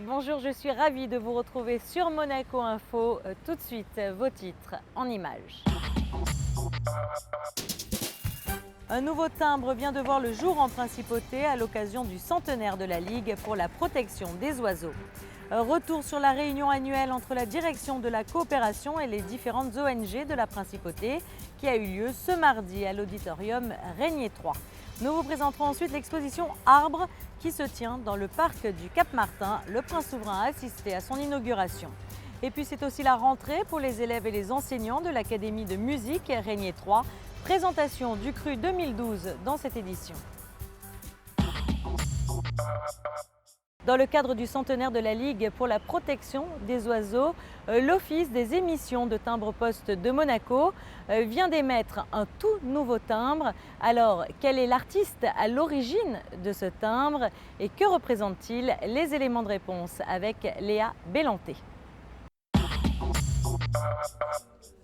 bonjour, je suis ravie de vous retrouver sur Monaco Info. Tout de suite, vos titres en images. Un nouveau timbre vient de voir le jour en Principauté à l'occasion du centenaire de la Ligue pour la protection des oiseaux. Retour sur la réunion annuelle entre la direction de la coopération et les différentes ONG de la Principauté qui a eu lieu ce mardi à l'auditorium Régnier 3. Nous vous présenterons ensuite l'exposition Arbres qui se tient dans le parc du Cap-Martin. Le prince souverain a assisté à son inauguration. Et puis c'est aussi la rentrée pour les élèves et les enseignants de l'Académie de musique Régnier 3. Présentation du Cru 2012 dans cette édition. Dans le cadre du centenaire de la Ligue pour la protection des oiseaux, l'Office des émissions de timbre-poste de Monaco vient d'émettre un tout nouveau timbre. Alors, quel est l'artiste à l'origine de ce timbre et que représente-t-il? Les éléments de réponse avec Léa Bellanté.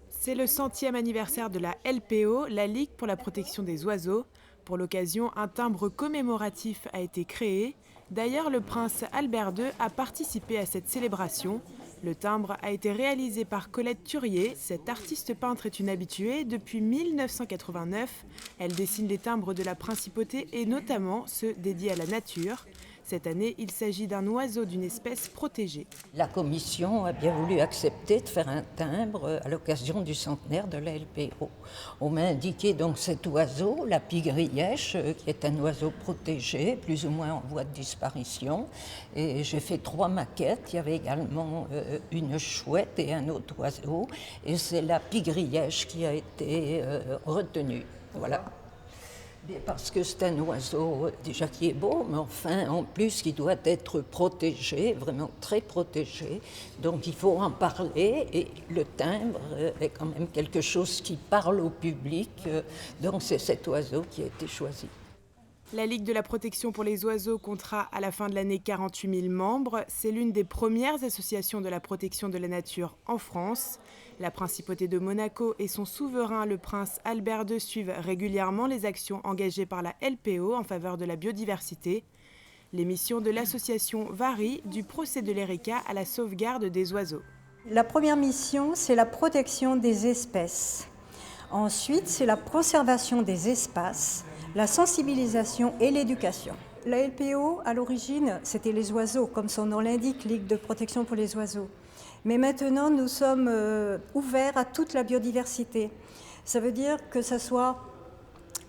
C'est le 100e anniversaire de la LPO, la Ligue pour la protection des oiseaux. Pour l'occasion, un timbre commémoratif a été créé. D'ailleurs, le prince Albert II a participé à cette célébration. Le timbre a été réalisé par Colette Turier. Cette artiste peintre est une habituée. Depuis 1989, elle dessine les timbres de la Principauté et notamment ceux dédiés à la nature. Cette année, il s'agit d'un oiseau d'une espèce protégée. La commission a bien voulu accepter de faire un timbre à l'occasion du centenaire de la LPO. On m'a indiqué donc cet oiseau, la pie-grièche, qui est un oiseau protégé, plus ou moins en voie de disparition. Et j'ai fait 3 maquettes. Il y avait également une chouette et un autre oiseau. Et c'est la pie-grièche qui a été retenue. Voilà. Parce que c'est un oiseau déjà qui est beau, mais enfin en plus qui doit être protégé, vraiment très protégé. Donc il faut en parler et le timbre est quand même quelque chose qui parle au public. Donc c'est cet oiseau qui a été choisi. La Ligue de la protection pour les oiseaux comptera à la fin de l'année 48 000 membres. C'est l'une des premières associations de la protection de la nature en France. La Principauté de Monaco et son souverain, le prince Albert II, suivent régulièrement les actions engagées par la LPO en faveur de la biodiversité. Les missions de l'association varient du procès de l'Erika à la sauvegarde des oiseaux. La première mission, c'est la protection des espèces. Ensuite, c'est la conservation des espaces, la sensibilisation et l'éducation. La LPO, à l'origine, c'était les oiseaux, comme son nom l'indique, Ligue de protection pour les oiseaux. Mais maintenant, nous sommes ouverts à toute la biodiversité. Ça veut dire que ce soit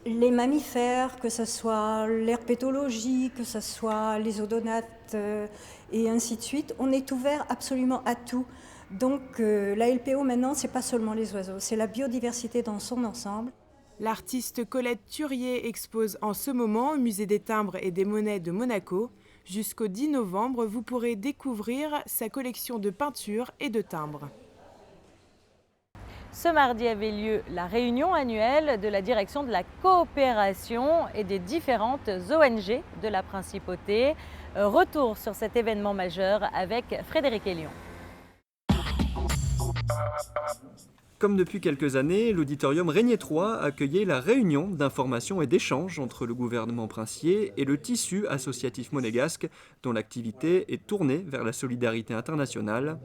les mammifères, que ce soit l'herpétologie, que ce soit les odonates et ainsi de suite. On est ouvert absolument à tout. Donc la LPO maintenant, ce n'est pas seulement les oiseaux, c'est la biodiversité dans son ensemble. L'artiste Colette Turier expose en ce moment au Musée des timbres et des monnaies de Monaco. Jusqu'au 10 novembre, vous pourrez découvrir sa collection de peintures et de timbres. Ce mardi avait lieu la réunion annuelle de la direction de la coopération et des différentes ONG de la Principauté. Retour sur cet événement majeur avec Frédéric Elion. Comme depuis quelques années, l'auditorium Régnier 3 accueillait la réunion d'information et d'échange entre le gouvernement princier et le tissu associatif monégasque dont l'activité est tournée vers la solidarité internationale.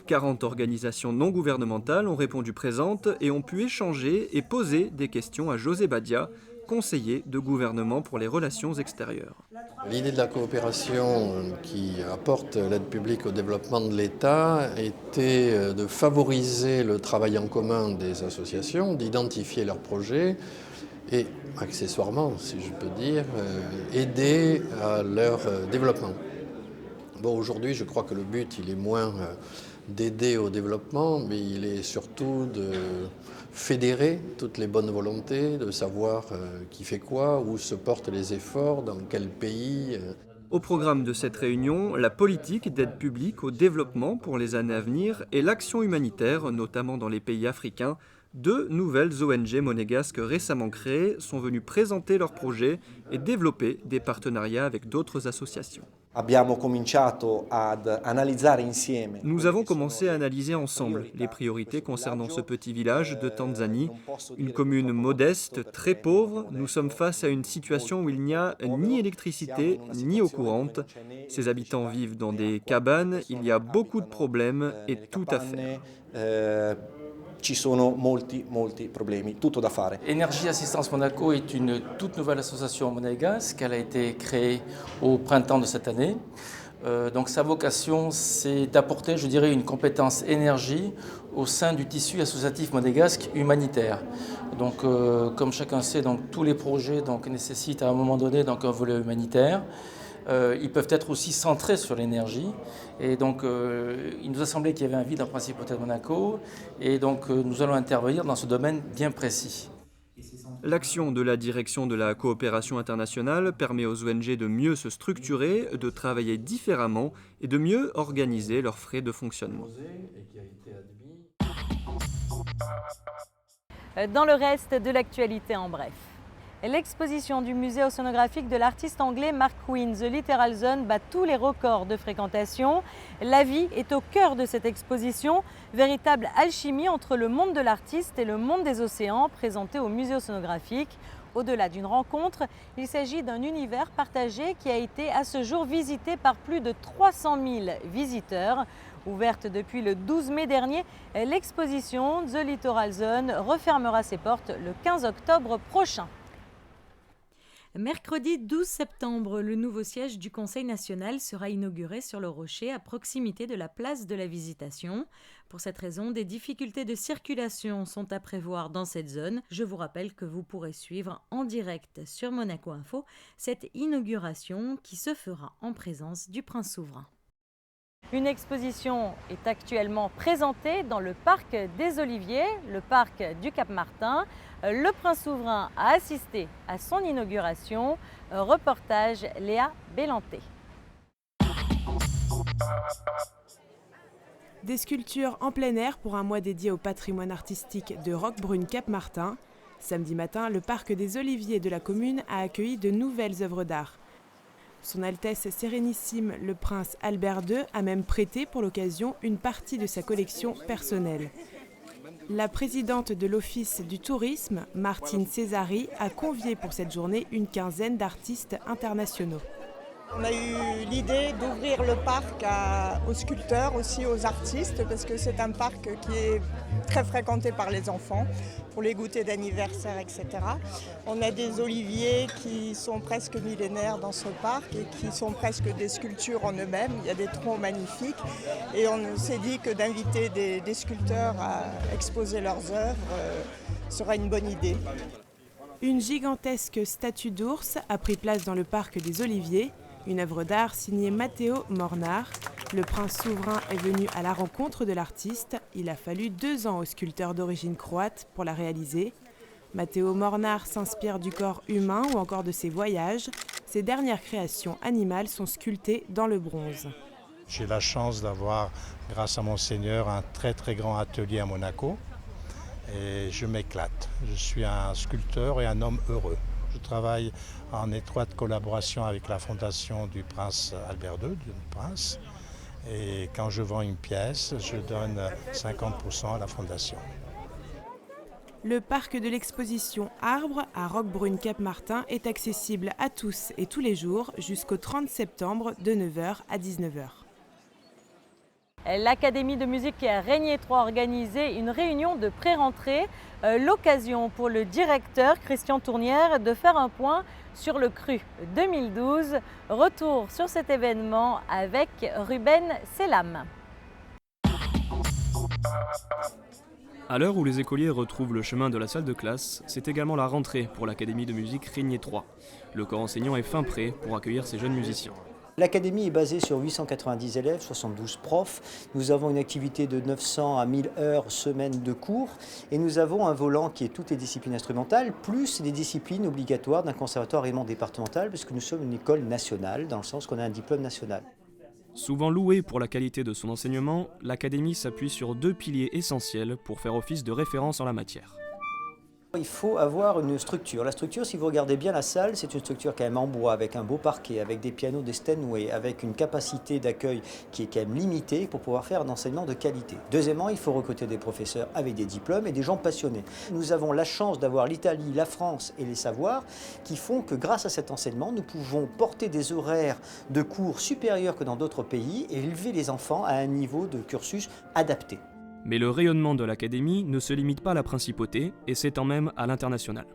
40 organisations non gouvernementales ont répondu présentes et ont pu échanger et poser des questions à José Badia, conseiller de gouvernement pour les relations extérieures. L'idée de la coopération qui apporte l'aide publique au développement de l'État était de favoriser le travail en commun des associations, d'identifier leurs projets et, accessoirement, si je peux dire, aider à leur développement. Bon, aujourd'hui, je crois que le but, il est moins d'aider au développement, mais il est surtout de fédérer toutes les bonnes volontés, de savoir qui fait quoi, où se portent les efforts, dans quel pays. Au programme de cette réunion, la politique d'aide publique au développement pour les années à venir et l'action humanitaire, notamment dans les pays africains. 2 nouvelles ONG monégasques récemment créées sont venues présenter leurs projets et développer des partenariats avec d'autres associations. Nous avons commencé à analyser ensemble les priorités concernant ce petit village de Tanzanie, une commune modeste, très pauvre. Nous sommes face à une situation où il n'y a ni électricité ni eau courante. Ces habitants vivent dans des cabanes, il y a beaucoup de problèmes et tout à faire. Ci sono molti problemi, tutto da fare. Énergie Assistance Monaco est une toute nouvelle association monégasque. Elle a été créée au printemps de cette année. Donc sa vocation, c'est d'apporter, je dirais, une compétence énergie au sein du tissu associatif monégasque humanitaire. Donc, comme chacun sait, donc, tous les projets nécessitent à un moment donné un volet humanitaire. Ils peuvent être aussi centrés sur l'énergie. Et donc, il nous a semblé qu'il y avait un vide en Principauté de Monaco. Et donc, nous allons intervenir dans ce domaine bien précis. L'action de la direction de la coopération internationale permet aux ONG de mieux se structurer, de travailler différemment et de mieux organiser leurs frais de fonctionnement. Dans le reste de l'actualité en bref. L'exposition du musée océanographique de l'artiste anglais Mark Quinn, The Literal Zone, bat tous les records de fréquentation. La vie est au cœur de cette exposition, véritable alchimie entre le monde de l'artiste et le monde des océans, présenté au musée océanographique. Au-delà d'une rencontre, il s'agit d'un univers partagé qui a été à ce jour visité par plus de 300 000 visiteurs. Ouverte depuis le 12 mai dernier, l'exposition The Littoral Zone refermera ses portes le 15 octobre prochain. Mercredi 12 septembre, le nouveau siège du Conseil national sera inauguré sur le Rocher à proximité de la place de la Visitation. Pour cette raison, des difficultés de circulation sont à prévoir dans cette zone. Je vous rappelle que vous pourrez suivre en direct sur Monaco Info cette inauguration qui se fera en présence du prince souverain. Une exposition est actuellement présentée dans le parc des Oliviers, le parc du Cap-Martin. Le prince souverain a assisté à son inauguration. Reportage Léa Bélanté. Des sculptures en plein air pour un mois dédié au patrimoine artistique de Roquebrune Cap-Martin. Samedi matin, le parc des Oliviers de la commune a accueilli de nouvelles œuvres d'art. Son Altesse Sérénissime, le prince Albert II, a même prêté pour l'occasion une partie de sa collection personnelle. La présidente de l'Office du tourisme, Martine Césari, a convié pour cette journée une quinzaine d'artistes internationaux. On a eu l'idée d'ouvrir le parc aux sculpteurs, aussi aux artistes, parce que c'est un parc qui est très fréquenté par les enfants, pour les goûters d'anniversaire, etc. On a des oliviers qui sont presque millénaires dans ce parc et qui sont presque des sculptures en eux-mêmes. Il y a des troncs magnifiques et on s'est dit que d'inviter des sculpteurs à exposer leurs œuvres sera une bonne idée. Une gigantesque statue d'ours a pris place dans le parc des Oliviers. Une œuvre d'art signée Matteo Mornar. Le prince souverain est venu à la rencontre de l'artiste. Il a fallu 2 ans au sculpteur d'origine croate pour la réaliser. Matteo Mornar s'inspire du corps humain ou encore de ses voyages. Ses dernières créations animales sont sculptées dans le bronze. J'ai la chance d'avoir, grâce à Monseigneur, un très grand atelier à Monaco. Et je m'éclate. Je suis un sculpteur et un homme heureux. Je travaille en étroite collaboration avec la fondation du prince Albert II, du prince. Et quand je vends une pièce, je donne 50% à la fondation. Le parc de l'exposition Arbre à Roquebrune Cap-Martin est accessible à tous et tous les jours jusqu'au 30 septembre de 9h à 19h. L'Académie de musique Régnier 3 a organisé une réunion de pré-rentrée, l'occasion pour le directeur Christian Tournière de faire un point sur le CRU 2012. Retour sur cet événement avec Ruben Selam. À l'heure où les écoliers retrouvent le chemin de la salle de classe, c'est également la rentrée pour l'Académie de musique Régnier 3. Le corps enseignant est fin prêt pour accueillir ces jeunes musiciens. L'académie est basée sur 890 élèves, 72 profs. Nous avons une activité de 900 à 1000 heures semaine de cours et nous avons un volant qui est toutes les disciplines instrumentales, plus des disciplines obligatoires d'un conservatoire aimant départemental, puisque nous sommes une école nationale, dans le sens qu'on a un diplôme national. Souvent louée pour la qualité de son enseignement, l'Académie s'appuie sur 2 piliers essentiels pour faire office de référence en la matière. Il faut avoir une structure. La structure, si vous regardez bien la salle, c'est une structure quand même en bois, avec un beau parquet, avec des pianos, des Steinway, avec une capacité d'accueil qui est quand même limitée pour pouvoir faire un enseignement de qualité. Deuxièmement, il faut recruter des professeurs avec des diplômes et des gens passionnés. Nous avons la chance d'avoir l'Italie, la France et les savoirs qui font que grâce à cet enseignement, nous pouvons porter des horaires de cours supérieurs que dans d'autres pays et élever les enfants à un niveau de cursus adapté. Mais le rayonnement de l'Académie ne se limite pas à la principauté et s'étend même à l'international.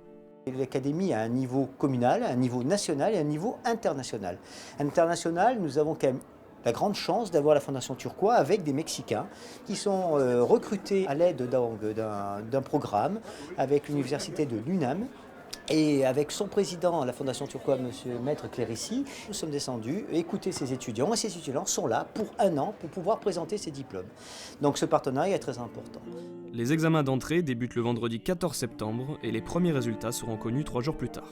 L'Académie a un niveau communal, un niveau national et un niveau international. International, nous avons quand même la grande chance d'avoir la Fondation Turquoise avec des Mexicains qui sont recrutés à l'aide d'un programme avec l'université de l'UNAM. Et avec son président, la Fondation Turquoise, M. Maître Clérici, nous sommes descendus écouter ces étudiants. Et ces étudiants sont là pour 1 an pour pouvoir présenter ces diplômes. Donc ce partenariat est très important. Les examens d'entrée débutent le vendredi 14 septembre et les premiers résultats seront connus 3 jours plus tard.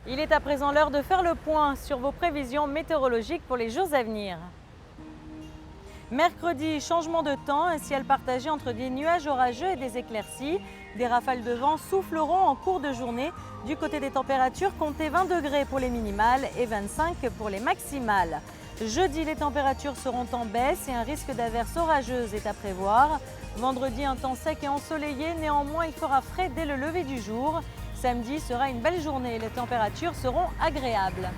Il est à présent l'heure de faire le point sur vos prévisions météorologiques pour les jours à venir. Mercredi, changement de temps, un ciel partagé entre des nuages orageux et des éclaircies. Des rafales de vent souffleront en cours de journée. Du côté des températures, comptez 20 degrés pour les minimales et 25 pour les maximales. Jeudi, les températures seront en baisse et un risque d'averse orageuse est à prévoir. Vendredi, un temps sec et ensoleillé, néanmoins il fera frais dès le lever du jour. Samedi sera une belle journée et les températures seront agréables.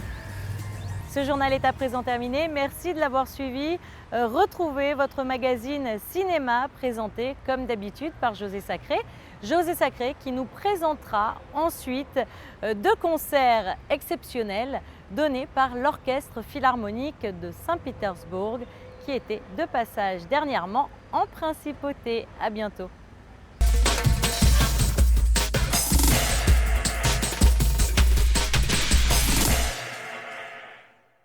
Ce journal est à présent terminé. Merci de l'avoir suivi. Retrouvez votre magazine cinéma présenté comme d'habitude par José Sacré. José Sacré qui nous présentera ensuite 2 concerts exceptionnels donnés par l'Orchestre Philharmonique de Saint-Pétersbourg qui était de passage dernièrement en Principauté. À bientôt.